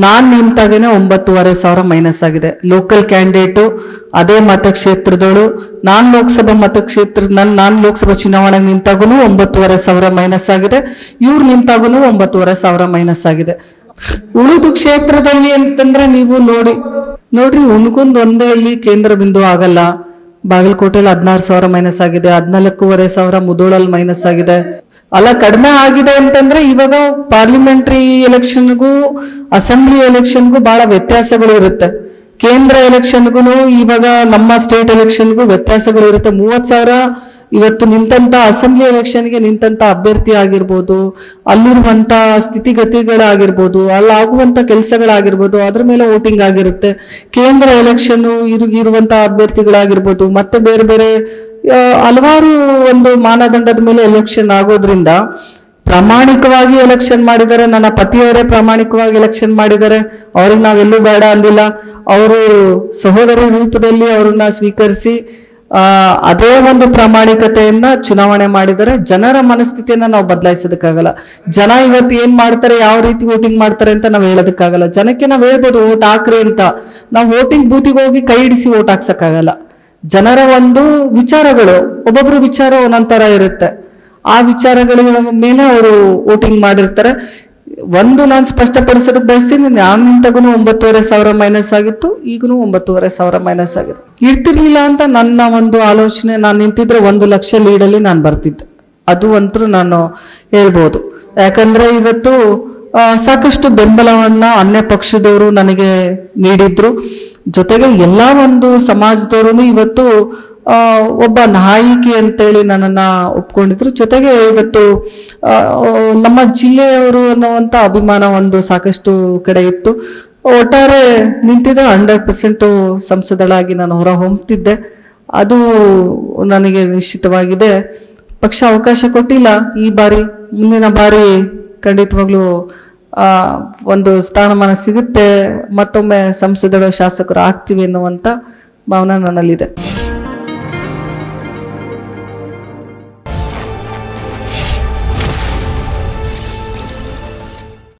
ನಾನ್ ನಿಂತಾಗೇನೆ 9,500 minus ಆಗಿದೆ. Local candidate ಅದೇ ಮತಕ್ಷೇತ್ರದಳು ನಾನ್ ಲೋಕಸಭಾ ಚುನಾವಣೆಗೆ ನಿಂತಾಗೂ 9,500 ಮೈನಸ್ ಆಗಿದೆ. ಇವ್ರು ನಿಂತಾಗೂ 9,500 ಮೈನಸ್ ಆಗಿದೆ. ಉಳಿದು ಕ್ಷೇತ್ರದಲ್ಲಿ ಅಂತಂದ್ರೆ ನೀವು ನೋಡ್ರಿ ಉಣ್ಗುಂದ್ ಒಂದೇ ಇಲ್ಲಿ ಕೇಂದ್ರ ಬಿಂದು ಆಗಲ್ಲ. ಬಾಗಲಕೋಟೆಯಲ್ಲಿ 16,000 ಮೈನಸ್ ಆಗಿದೆ. 14,500 ಮುಧೋಳಲ್ಲಿ ಮೈನಸ್ ಆಗಿದೆ. ಅಲ್ಲ ಕಡಿಮೆ ಆಗಿದೆ ಅಂತಂದ್ರೆ ಇವಾಗ ಪಾರ್ಲಿಮೆಂಟ್ರಿ ಎಲೆಕ್ಷನ್ಗೂ ಅಸೆಂಬ್ಲಿ ಎಲೆಕ್ಷನ್ಗೂ ಬಹಳ ವ್ಯತ್ಯಾಸಗಳು ಇರುತ್ತೆ. ಕೇಂದ್ರ ಎಲೆಕ್ಷನ್ಗೂ ಇವಾಗ ನಮ್ಮ ಸ್ಟೇಟ್ ಎಲೆಕ್ಷನ್ಗೂ ವ್ಯತ್ಯಾಸಗಳು ಇರುತ್ತೆ. 30,000 ಇವತ್ತು ನಿಂತಂತ ಅಸೆಂಬ್ಲಿ ಎಲೆಕ್ಷನ್ಗೆ ನಿಂತಂತ ಅಭ್ಯರ್ಥಿ ಆಗಿರ್ಬೋದು, ಅಲ್ಲಿರುವಂತ ಸ್ಥಿತಿಗತಿಗಳಾಗಿರ್ಬೋದು, ಅಲ್ಲಾಗುವಂತ ಕೆಲಸಗಳಾಗಿರ್ಬೋದು, ಅದ್ರ ಮೇಲೆ ವೋಟಿಂಗ್ ಆಗಿರುತ್ತೆ. ಕೇಂದ್ರ ಎಲೆಕ್ಷನ್ ಇರುವಂತ ಅಭ್ಯರ್ಥಿಗಳಾಗಿರ್ಬೋದು, ಮತ್ತೆ ಬೇರೆ ಬೇರೆ ಹಲವಾರು ಒಂದು ಮಾನದಂಡದ ಮೇಲೆ ಎಲೆಕ್ಷನ್ ಆಗೋದ್ರಿಂದ ಪ್ರಾಮಾಣಿಕವಾಗಿ ಎಲೆಕ್ಷನ್ ಮಾಡಿದ್ದಾರೆ. ನನ್ನ ಪತಿಯವರೇ ಪ್ರಾಮಾಣಿಕವಾಗಿ ಎಲೆಕ್ಷನ್ ಮಾಡಿದ್ದಾರೆ. ಅವ್ರಿಗೆ ನಾವೆಲ್ಲೂ ಬೇಡ ಅಂದಿಲ್ಲ. ಅವರು ಸಹೋದರಿ ರೂಪದಲ್ಲಿ ಅವ್ರನ್ನ ಸ್ವೀಕರಿಸಿ ಅದೇ ಒಂದು ಪ್ರಾಮಾಣಿಕತೆಯನ್ನ ಚುನಾವಣೆ ಮಾಡಿದರೆ ಜನರ ಮನಸ್ಥಿತಿಯನ್ನ ನಾವು ಬದಲಾಯಿಸೋದಕ್ಕಾಗಲ್ಲ. ಜನ ಇವತ್ತು ಏನ್ ಮಾಡ್ತಾರೆ, ಯಾವ ರೀತಿ ವೋಟಿಂಗ್ ಮಾಡ್ತಾರೆ ಅಂತ ನಾವು ಹೇಳೋದಕ್ಕಾಗಲ್ಲ. ಜನಕ್ಕೆ ನಾವ್ ಹೇಳ್ಬೋದು ವೋಟ್ ಹಾಕ್ರಿ ಅಂತ. ನಾವು ವೋಟಿಂಗ್ ಬೂತಿಗೆ ಹೋಗಿ ಕೈ ಹಿಡಿಸಿ ವೋಟ್ ಹಾಕ್ಸಕ್ಕಾಗಲ್ಲ. ಜನರ ಒಂದು ವಿಚಾರಗಳು, ಒಬ್ಬೊಬ್ರು ವಿಚಾರ ಒಂದೊಂದರ ಇರುತ್ತೆ. ಆ ವಿಚಾರಗಳ ಮೇಲೆ ಅವರು ವೋಟಿಂಗ್ ಮಾಡಿರ್ತಾರೆ. ಒಂದು ನಾನು ಸ್ಪಷ್ಟಪಡಿಸೋದಕ್ಕೆ ಬಯಸ್ತೀನಿ, ನಾನು ನಿಂತಾಗೂ 9,500 ಮೈನಸ್ ಆಗಿತ್ತು, ಈಗೂ 9,500 ಮೈನಸ್ ಆಗಿದೆ. ಇರ್ತಿರ್ಲಿಲ್ಲ ಅಂತ ನನ್ನ ಒಂದು ಆಲೋಚನೆ. ನಾನು ನಿಂತಿದ್ರೆ 1 ಲಕ್ಷ ಲೀಡಲ್ಲಿ ನಾನು ಬರ್ತಿದ್ದೆ, ಅದು ಅಂತೂ ನಾನು ಹೇಳ್ಬೋದು. ಯಾಕಂದ್ರೆ ಇವತ್ತು ಸಾಕಷ್ಟು ಬೆಂಬಲವನ್ನ ಅನ್ಯ ಪಕ್ಷದವರು ನನಗೆ ನೀಡಿದ್ರು. ಜೊತೆಗೆ ಎಲ್ಲಾ ಒಂದು ಸಮಾಜದವರು ಇವತ್ತು ಒಬ್ಬ ನಾಯಕಿ ಅಂತೇಳಿ ನನ್ನನ್ನ ಒಪ್ಕೊಂಡಿದ್ರು. ಜೊತೆಗೆ ಇವತ್ತು ನಮ್ಮ ಜಿಲ್ಲೆಯವರು ಅನ್ನುವಂತ ಅಭಿಮಾನ ಒಂದು ಸಾಕಷ್ಟು ಕಡೆ ಇತ್ತು. ಒಟ್ಟಾರೆ ನಿಂತಿದ್ದ 100% ಸಂಸದಳಾಗಿ ನಾನು ಹೊರ ಹೊಮ್ತಿದ್ದೆ. ಅದು ನನಗೆ ನಿಶ್ಚಿತವಾಗಿದೆ. ಪಕ್ಷ ಅವಕಾಶ ಕೊಟ್ಟಿಲ್ಲ ಈ ಬಾರಿ. ಮುಂದಿನ ಬಾರಿ ಖಂಡಿತವಾಗ್ಲೂ ಒಂದು ಸ್ಥಾನಮಾನ ಸಿಗುತ್ತೆ, ಮತ್ತೊಮ್ಮೆ ಸಂಸದರ ಶಾಸಕರು ಆಗ್ತೀವಿ ಎನ್ನುವಂತ ಭಾವನೆ ನನ್ನಲ್ಲಿದೆ.